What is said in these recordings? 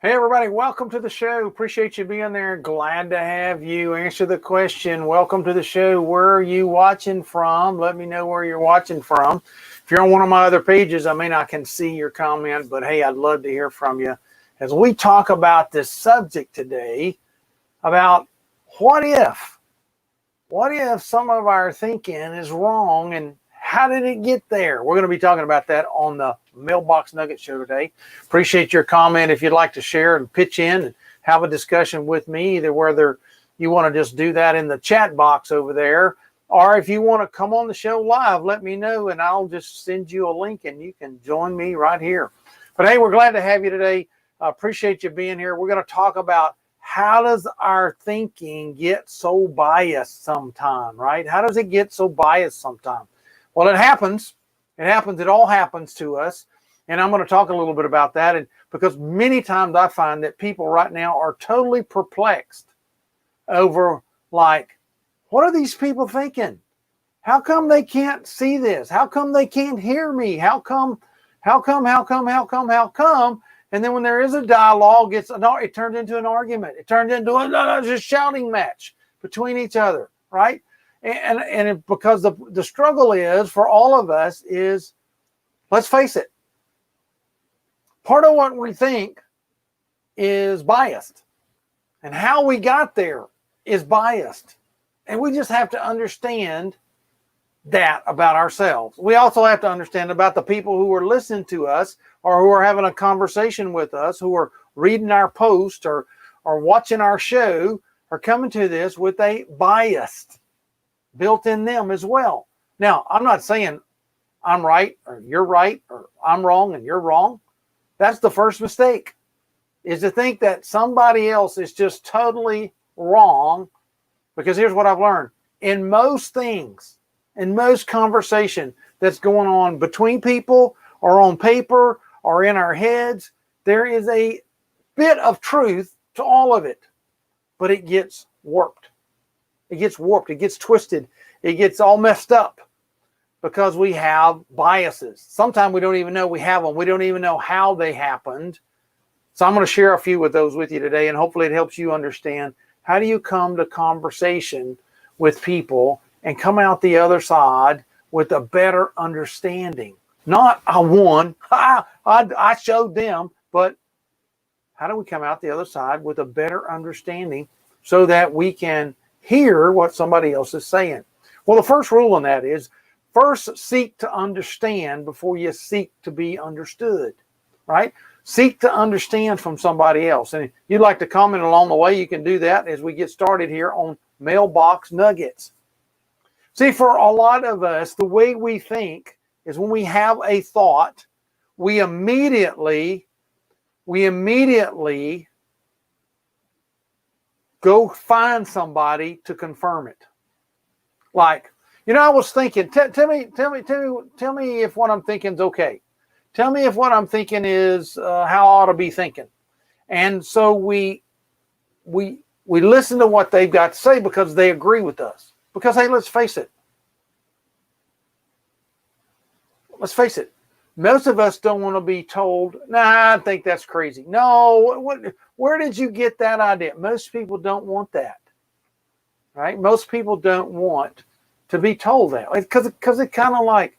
Hey everybody, welcome to the show. Appreciate you being there. Glad to have you. Answer the question. Welcome to the show. Where are you watching from? Let me know where you're watching from. If you're on one of my other pages, I mean, I can see your comment, but hey, I'd love to hear from you as we talk about this subject today about what if some of our thinking is wrong and how did it get there? We're going to be talking about that on the Mailbox Nugget Show today. Appreciate your comment. If you'd like to share and pitch in and have a discussion with me, either whether you want to just do that in the chat box over there, or if you want to come on the show live, let me know and I'll just send you a link and you can join me right here. But hey, we're glad to have you today. I appreciate you being here. We're going to talk about how does our thinking get so biased sometime, right? How does it get so biased sometime? Well, it happens. It all happens to us. And I'm going to talk a little bit about that. And because many times I find that people right now are totally perplexed over, like, what are these people thinking? How come they can't see this? How come they can't hear me? How come? And then when there is a dialogue, it turns into an argument. It turns into a shouting match between each other, right? Because the struggle is for all of us is, let's face it, part of what we think is biased, and how we got there is biased, and we just have to understand that about ourselves. We also have to understand about the people who are listening to us, or who are having a conversation with us, who are reading our post or watching our show, are coming to this with a bias built in them as well. Now, I'm not saying I'm right or you're right, or I'm wrong and you're wrong. That's the first mistake, is to think that somebody else is just totally wrong. Because here's what I've learned. In most things, in most conversation that's going on between people or on paper or in our heads, there is a bit of truth to all of it, but it gets warped. It gets warped. It gets twisted. It gets all messed up because we have biases. Sometimes we don't even know we have them. We don't even know how they happened. So I'm going to share a few of those with you today, and hopefully it helps you understand how do you come to conversation with people and come out the other side with a better understanding. Not I won, I showed them, but how do we come out the other side with a better understanding so that we can hear what somebody else is saying? Well, the first rule on that is first seek to understand before you seek to be understood, right? Seek to understand from somebody else. And if you'd like to comment along the way, you can do that as we get started here on Mailbox Nuggets. See, for a lot of us, the way we think is when we have a thought, we immediately go find somebody to confirm it. Like, I was thinking, tell me if what I'm thinking is okay. Tell me if what I'm thinking is how I ought to be thinking. And so we listen to what they've got to say because they agree with us. Because, hey, let's face it. Most of us don't want to be told, nah, I think that's crazy. No, where did you get that idea? Most people don't want that, right? Most people don't want to be told that because it's kind of like,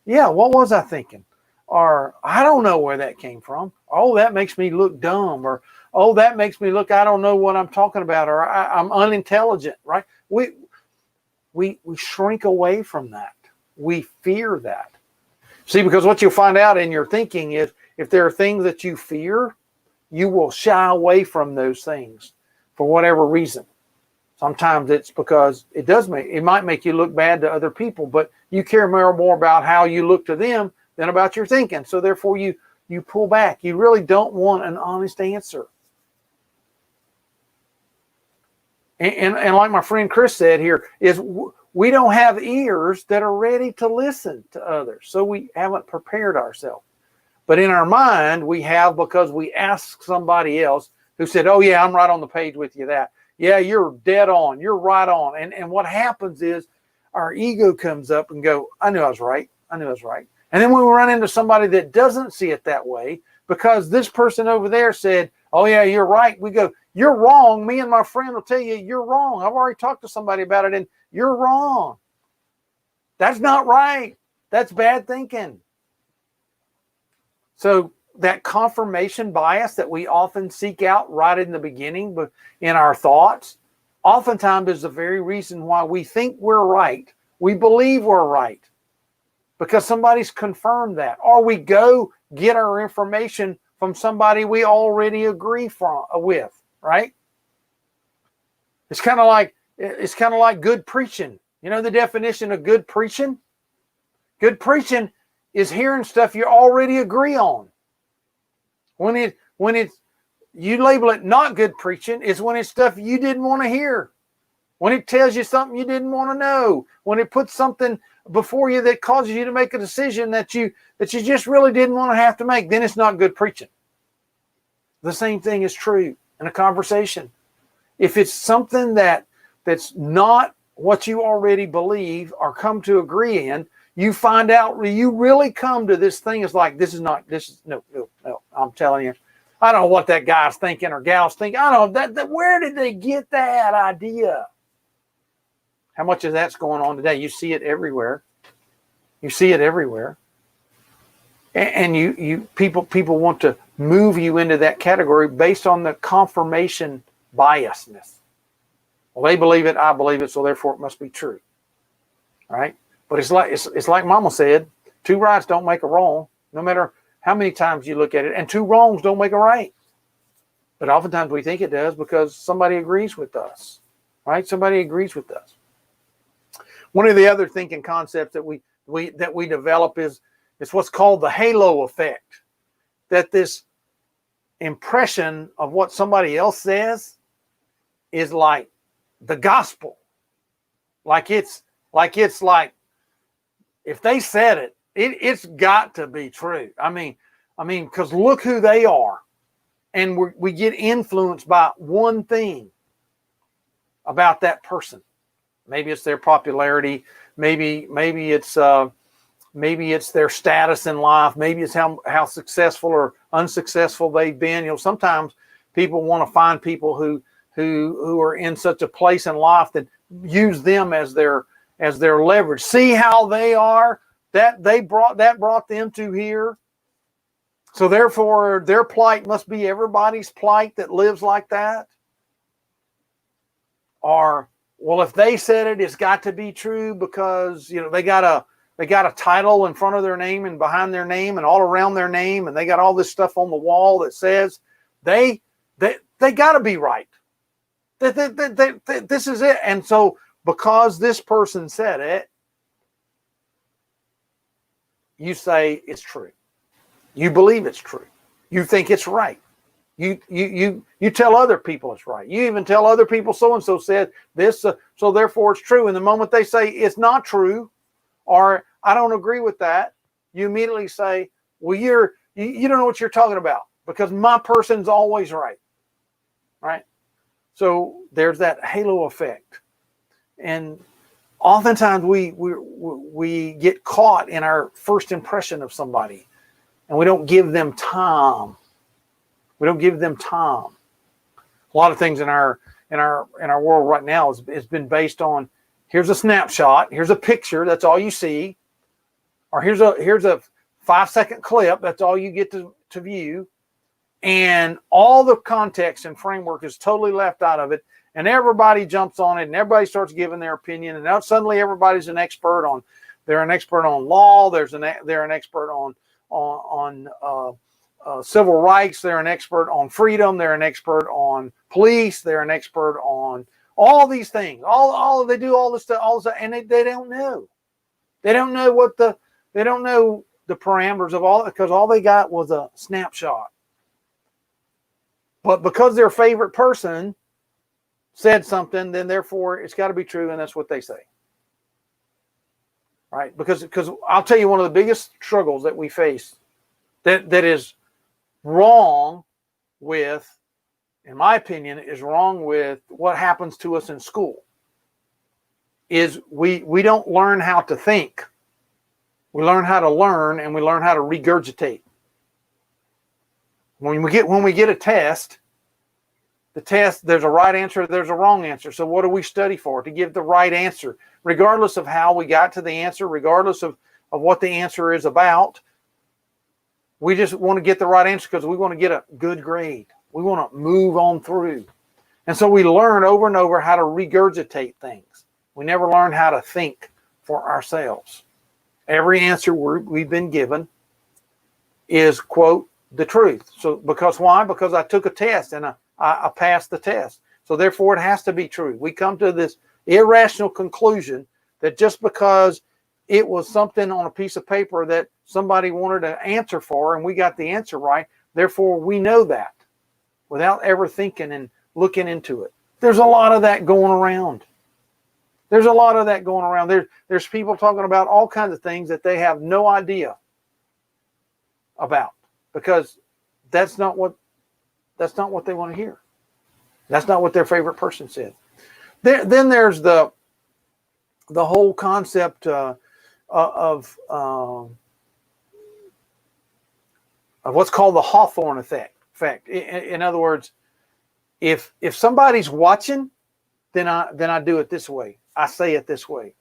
yeah, what was I thinking? Or I don't know where that came from. Oh, that makes me look dumb. Or, oh, that makes me look, I don't know what I'm talking about. Or I'm unintelligent, right? We shrink away from that. We fear that. See, because what you'll find out in your thinking is if there are things that you fear, you will shy away from those things for whatever reason. Sometimes it's because it might make you look bad to other people, but you care more about how you look to them than about your thinking. So therefore you pull back. You really don't want an honest answer. And like my friend Chris said here, is we don't have ears that are ready to listen to others. So we haven't prepared ourselves. But in our mind, we have, because we asked somebody else who said, oh, yeah, I'm right on the page with you that. Yeah, you're dead on. You're right on. And what happens is our ego comes up and go, I knew I was right. And then when we run into somebody that doesn't see it that way, because this person over there said, oh yeah, you're right. We go, you're wrong. Me and my friend will tell you, you're wrong. I've already talked to somebody about it and you're wrong. That's not right. That's bad thinking. So that confirmation bias that we often seek out right in the beginning, but in our thoughts, oftentimes is the very reason why we think we're right. We believe we're right because somebody's confirmed that, or we go get our information from somebody we already agree with, right? It's kind of like good preaching. You know the definition of good preaching? Good preaching is hearing stuff you already agree on. When it's you label it not good preaching is when it's stuff you didn't want to hear. When it tells you something you didn't want to know. When it puts something before you that causes you to make a decision that you just really didn't want to have to make, then it's not good preaching. The same thing is true in a conversation. If it's something that's not what you already believe or come to agree in, you find out you really come to this thing is like, no, I'm telling you, I don't know what that guy's thinking or gal's thinking. I don't know where did they get that idea? How much of that's going on today? You see it everywhere. You see it everywhere. And you people want to move you into that category based on the confirmation biasness. Well, they believe it, I believe it, so therefore it must be true. All right? But it's like Mama said, two rights don't make a wrong, no matter how many times you look at it, and two wrongs don't make a right. But oftentimes we think it does because somebody agrees with us, right? Somebody agrees with us. One of the other thinking concepts that we develop is what's called the halo effect. That this impression of what somebody else says is like the gospel. Like if they said it, it's got to be true. I mean, because look who they are. And we get influenced by one thing about that person. Maybe it's their popularity. Maybe it's their status in life. Maybe it's how successful or unsuccessful they've been. You know, sometimes people want to find people who are in such a place in life that use them as their leverage. See how they are. That brought them to here. So therefore, their plight must be everybody's plight that lives like that. Or, well, if they said it, it's got to be true because they got a title in front of their name and behind their name and all around their name, and they got all this stuff on the wall that says they got to be right. This is it. And so because this person said it, you say it's true. You believe it's true. You think it's right. You tell other people it's right. You even tell other people so-and-so said this, so therefore it's true. And the moment they say it's not true, or I don't agree with that, you immediately say, well, you don't know what you're talking about because my person's always right. Right? So there's that halo effect. And oftentimes we get caught in our first impression of somebody and we don't give them time. We don't give them time. A lot of things in our world right now has been based on here's a snapshot, here's a picture, that's all you see, or here's a 5-second clip, that's all you get to view, and all the context and framework is totally left out of it, and everybody jumps on it, and everybody starts giving their opinion, and now suddenly everybody's an expert on. They're an expert on law. They're an expert on civil rights. They're an expert on freedom. They're an expert on police. They're an expert on all these things. They do all this stuff, and they don't know. They don't know they don't know the parameters of all, because all they got was a snapshot. But because their favorite person said something, then therefore it's got to be true, and that's what they say. Right? Because I'll tell you, one of the biggest struggles that we face that is wrong with, in my opinion, is wrong with what happens to us in school is we don't learn how to think. We learn how to learn, and we learn how to regurgitate. When we get a test, the test, there's a right answer, there's a wrong answer. So what do we study for? To give the right answer, regardless of how we got to the answer, regardless of what the answer is about. We just want to get the right answer because we want to get a good grade. We want to move on through. And so we learn over and over how to regurgitate things. We never learn how to think for ourselves. Every answer we've been given is, quote, the truth. So because why? Because I took a test and I passed the test. So therefore it has to be true. We come to this irrational conclusion that just because it was something on a piece of paper that somebody wanted an answer for and we got the answer right, therefore we know that without ever thinking and looking into it. There's a lot of that going around. There's a lot of that going around. There's people talking about all kinds of things that they have no idea about because that's not what they want to hear. That's not what their favorite person said. Then there's the whole concept of what's called the Hawthorne Effect. In other words, if somebody's watching, then I do it this way. I say it this way.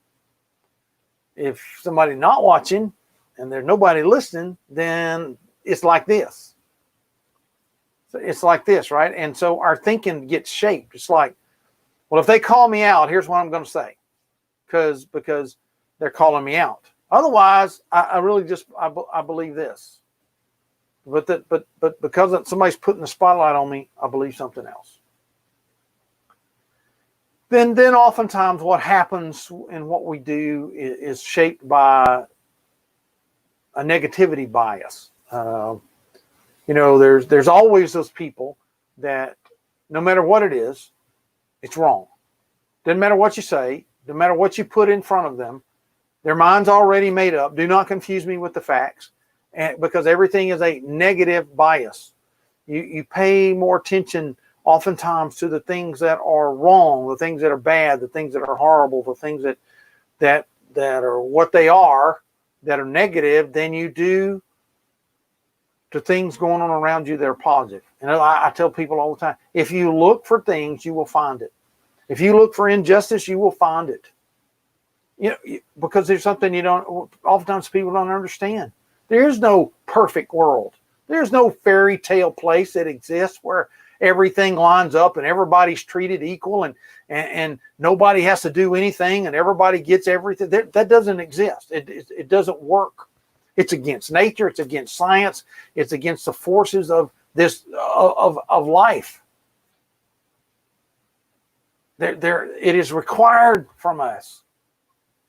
If somebody's not watching and there's nobody listening, then it's like this. So it's like this, right? And so our thinking gets shaped. It's like, well, if they call me out, here's what I'm going to say, because they're calling me out. Otherwise, I really just I believe this. But because somebody's putting the spotlight on me, I believe something else. Then oftentimes what happens and what we do is shaped by a negativity bias. There's always those people that no matter what it is, it's wrong. Doesn't matter what you say, doesn't matter what you put in front of them, their mind's already made up. Do not confuse me with the facts, because everything is a negative bias. You pay more attention oftentimes to the things that are wrong, the things that are bad, the things that are horrible, the things that are what they are, that are negative, than you do to things going on around you that are positive. And I tell people all the time, if you look for things, you will find it. If you look for injustice, you will find it. Because there's something oftentimes people don't understand. There's no perfect world. There's no fairy tale place that exists where everything lines up and everybody's treated equal and nobody has to do anything and everybody gets everything. That doesn't exist. It doesn't work. It's against nature. It's against science. It's against the forces of this of life. It is required from us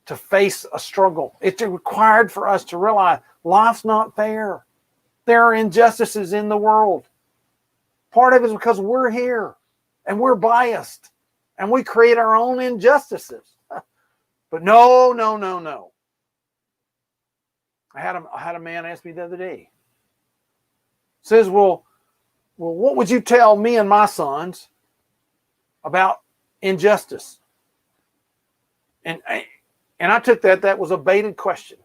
to face a struggle. It's required for us to realize life's not fair. There are injustices in the world. Part of it is because we're here and we're biased and we create our own injustices. But no. I had a man ask me the other day. Says, well, what would you tell me and my sons about injustice? And I took that was a baited question.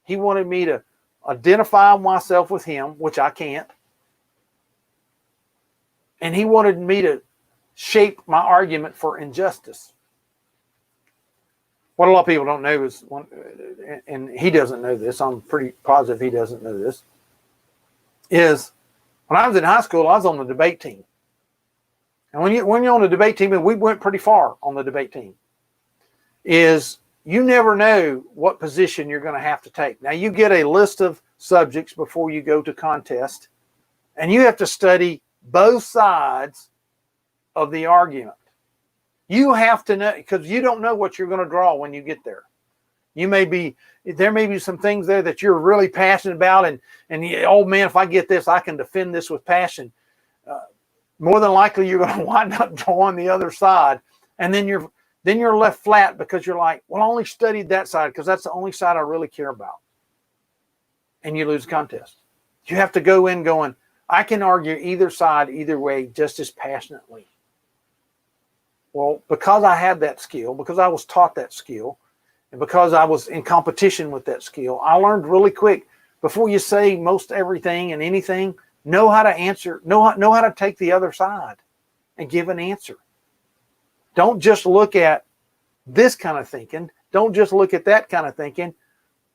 He wanted me to identify myself with him, which I can't. And he wanted me to shape my argument for injustice. What a lot of people don't know is, and he doesn't know this, I'm pretty positive he doesn't know this, is when I was in high school, I was on the debate team. And when you're on the debate team, and we went pretty far on the debate team, is you never know what position you're going to have to take. Now, you get a list of subjects before you go to contest, and you have to study both sides of the argument. You have to know, because you don't know what you're going to draw when you get there. There may be some things there that you're really passionate about, and oh man, if I get this, I can defend this with passion. More than likely, you're going to wind up drawing the other side, and then you're left flat because you're like, well, I only studied that side because that's the only side I really care about, and you lose the contest. You have to go in going, I can argue either side, either way, just as passionately. Well, because I had that skill, because I was taught that skill, and because I was in competition with that skill, I learned really quick, before you say most everything and anything, Know how to answer, know how to take the other side and give an answer. Don't just look at this kind of thinking. Don't just look at that kind of thinking.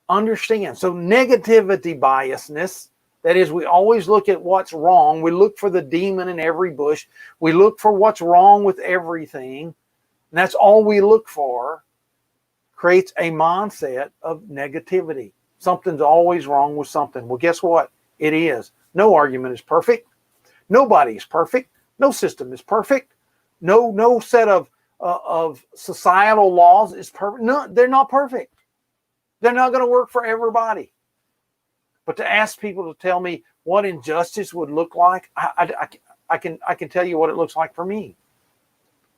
Understand. So negativity biasness, that is, we always look at what's wrong. We look for the demon in every bush. We look for what's wrong with everything. And that's all we look for. Creates a mindset of negativity. Something's always wrong with something. Well, guess what? It is. No argument is perfect. Nobody is perfect. No system is perfect. No set of societal laws is perfect. No, they're not perfect. They're not going to work for everybody. But to ask people to tell me what injustice would look like, I can tell you what it looks like for me.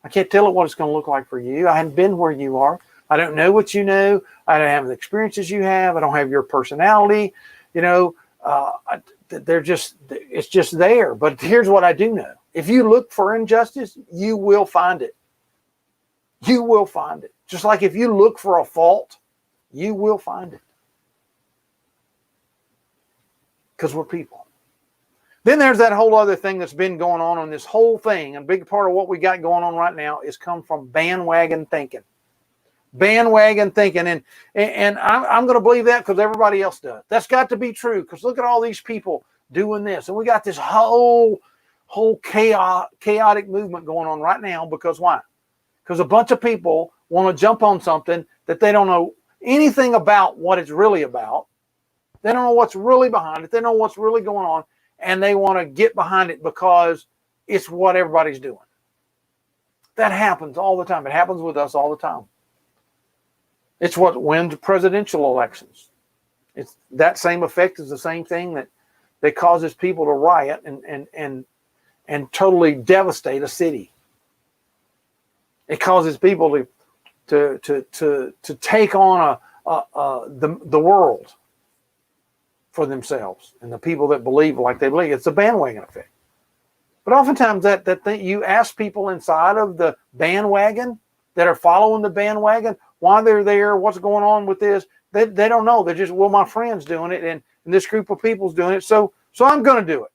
I can't tell it what it's going to look like for you. I haven't been where you are. I don't know what you know. I don't have the experiences you have. I don't have your personality. You know, it's just there. But here's what I do know. If you look for injustice, you will find it. You will find it. Just like if you look for a fault, you will find it. Because we're people. Then there's that whole other thing that's been going on this whole thing. A big part of what we got going on right now is come from bandwagon thinking. Bandwagon thinking. And I'm going to believe that because everybody else does. That's got to be true because look at all these people doing this. And we got this whole chaotic movement going on right now because why? Because a bunch of people want to jump on something that they don't know anything about what it's really about. They don't know what's really behind it. They don't know what's really going on. And they want to get behind it because it's what everybody's doing. That happens all the time. It happens with us all the time. It's what wins presidential elections. It's that same effect is the same thing that causes people to riot and totally devastate a city. It causes people to take on the world for themselves and the people that believe like they believe. It's a bandwagon effect. But oftentimes that thing, you ask people inside of the bandwagon that are following the bandwagon why they're there, what's going on with this. They don't know. They're just, well, my friend's doing it and this group of people's doing it, so I'm going to do it.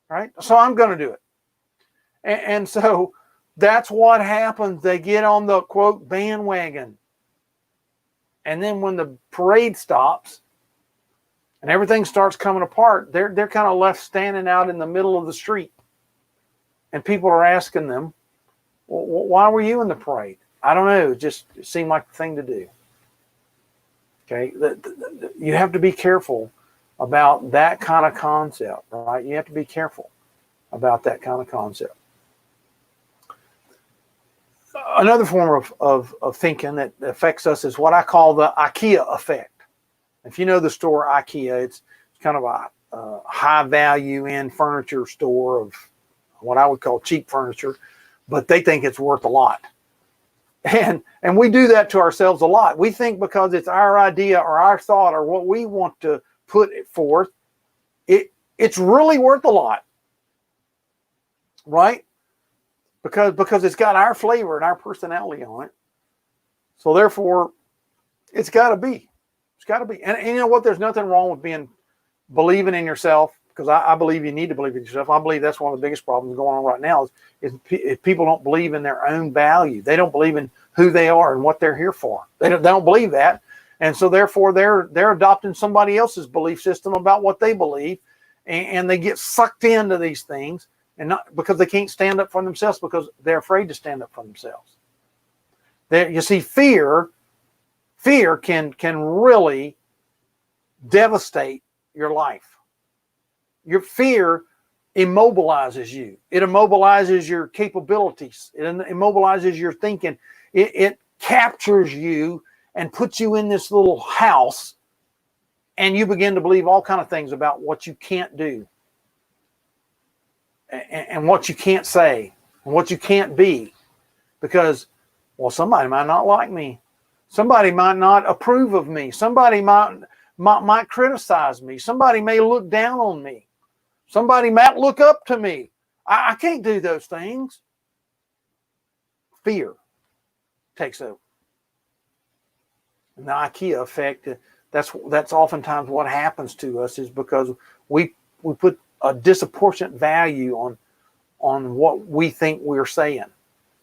Right? So I'm going to do it. And so that's what happens. They get on the, quote, bandwagon. And then when the parade stops and everything starts coming apart, they're kind of left standing out in the middle of the street. And people are asking them, well, why were you in the parade? I don't know. It seemed like the thing to do. Okay? You have to be careful about that kind of concept, right? You have to be careful about that kind of concept. Another form of thinking that affects us is what I call the IKEA effect. If you know the store IKEA, it's kind of a high value in furniture store of what I would call cheap furniture, but they think it's worth a lot. And we do that to ourselves a lot. We think because it's our idea or our thought or what we want to put it forth, it's really worth a lot, right? Because it's got our flavor and our personality on it. So therefore, it's got to be. It's got to be. And you know what? There's nothing wrong with believing in yourself, because I believe you need to believe in yourself. I believe that's one of the biggest problems going on right now is if people don't believe in their own value. They don't believe in who they are and what they're here for. They don't believe that. And so therefore, they're adopting somebody else's belief system about what they believe. And they get sucked into these things. And not because they can't stand up for themselves, because they're afraid to stand up for themselves. You see, fear can really devastate your life. Your fear immobilizes you. It immobilizes your capabilities. It immobilizes your thinking. It captures you and puts you in this little house, and you begin to believe all kinds of things about what you can't do. And what you can't say, and what you can't be, because, well, somebody might not like me. Somebody might not approve of me. Somebody might criticize me. Somebody may look down on me. Somebody might look up to me. I can't do those things. Fear takes over. And the IKEA effect, that's oftentimes what happens to us, is because we put a disproportionate value on what we think we're saying,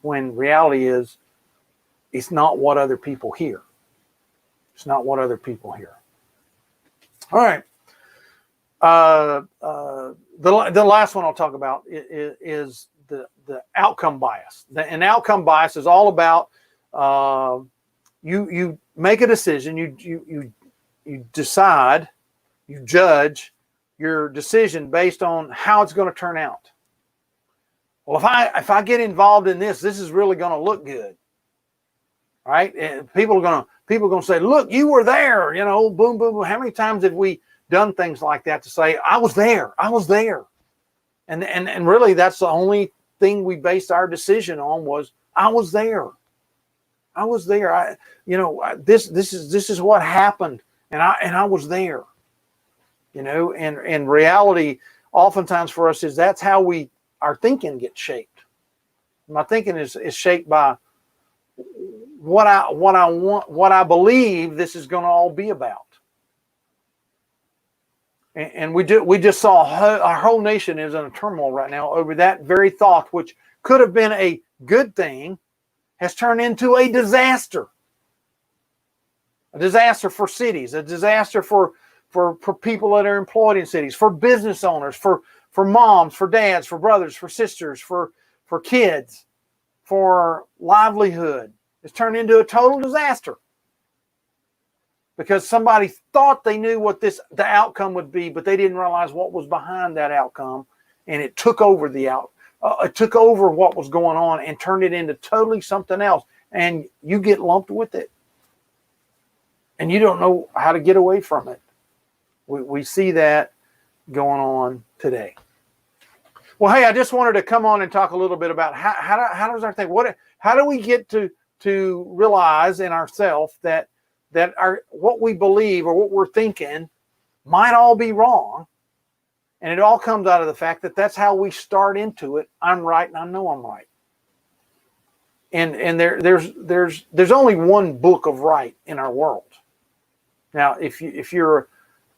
when reality is it's not what other people hear. It's not what other people hear. All right. The last one I'll talk about is the outcome bias. An outcome bias is all about you make a decision, you decide, you judge your decision based on how it's going to turn out. Well, if I get involved in this is really going to look good, right? And people are going to say, look, you were there, boom, boom, boom. How many times have we done things like that to say, I was there, and really that's the only thing we based our decision on was I was there. This is what happened, and I was there. And reality, oftentimes for us, is that's how our thinking gets shaped. My thinking is shaped by what I want, what I believe this is going to all be about. And we just saw our whole nation is in a turmoil right now over that very thought, which could have been a good thing, has turned into a disaster. A disaster for cities, a disaster for people that are employed in cities, for business owners, for moms, for dads, for brothers, for sisters, for kids, for livelihood. It's turned into a total disaster because somebody thought they knew what the outcome would be, but they didn't realize what was behind that outcome, and it took over it took over what was going on and turned it into totally something else, and you get lumped with it, and you don't know how to get away from it. We see that going on today. Well, hey, I just wanted to come on and talk a little bit about how does our thing, how do we get to realize in ourselves that what we believe or what we're thinking might all be wrong, and it all comes out of the fact that that's how we start into it. I'm right, and I know I'm right. And there's only one book of right in our world. Now, if you're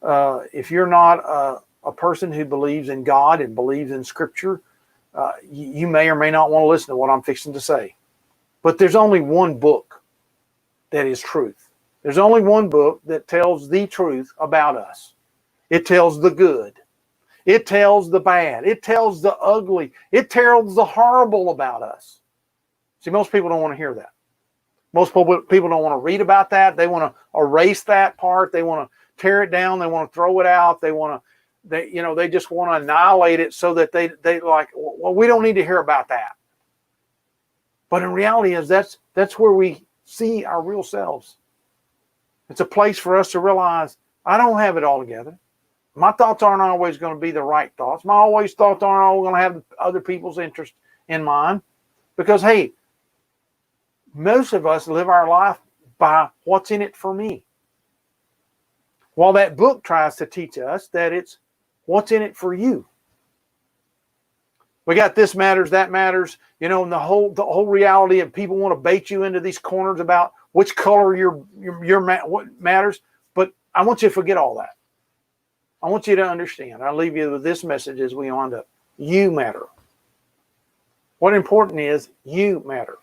not a person who believes in God and believes in Scripture, you may or may not want to listen to what I'm fixing to say. But there's only one book that is truth. There's only one book that tells the truth about us. It tells the good. It tells the bad. It tells the ugly. It tells the horrible about us. See, most people don't want to hear that. Most people don't want to read about that. They want to erase that part. They want to tear it down. They want to throw it out. They just want to annihilate it so that they like, well, we don't need to hear about that. But in reality is that's where we see our real selves. It's a place for us to realize I don't have it all together. My thoughts aren't always going to be the right thoughts. My thoughts aren't always going to have other people's interest in mind. Because, hey, most of us live our life by what's in it for me. While that book tries to teach us that it's what's in it for you. We got this matters, that matters, and the whole reality of people want to bait you into these corners about which color what matters. But I want you to forget all that. I want you to understand. I'll leave you with this message as we wind up. You matter. What important is you matter.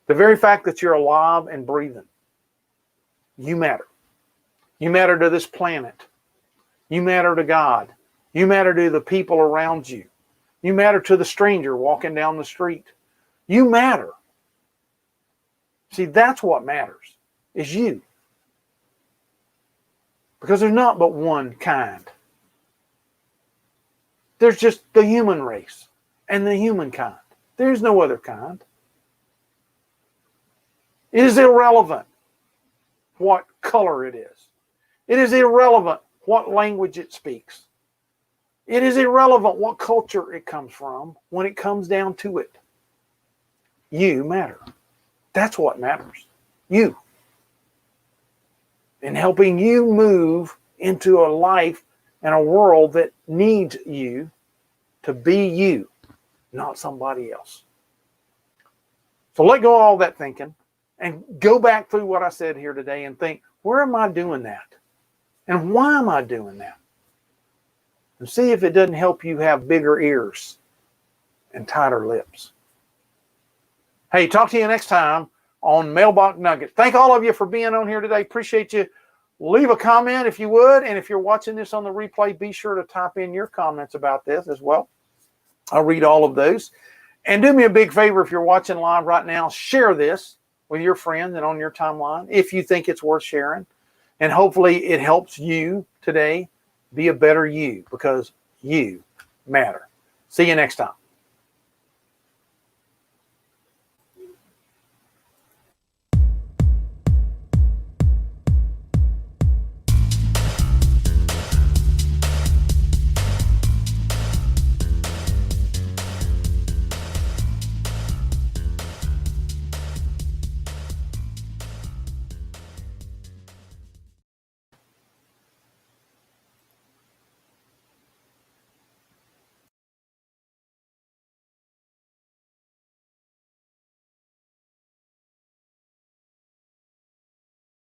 The very fact that you're alive and breathing, you matter. You matter to this planet. You matter to God. You matter to the people around you. You matter to the stranger walking down the street. You matter. See, that's what matters, is you. Because there's not but one kind. There's just the human race and the humankind. There's no other kind. It is irrelevant what color it is. It is irrelevant what language it speaks. It is irrelevant what culture it comes from when it comes down to it. You matter. That's what matters. You. And helping you move into a life and a world that needs you to be you, not somebody else. So let go of all that thinking and go back through what I said here today and think, where am I doing that? And why am I doing that? and see if it doesn't help you have bigger ears and tighter lips. Hey, talk to you next time on Mailbox Nuggets. Thank all of you for being on here today. Appreciate you. Leave a comment if you would. And if you're watching this on the replay, be sure to type in your comments about this as well. I'll read all of those. And do me a big favor, if you're watching live right now, share this with your friends and on your timeline if you think it's worth sharing. And hopefully it helps you today be a better you, because you matter. See you next time.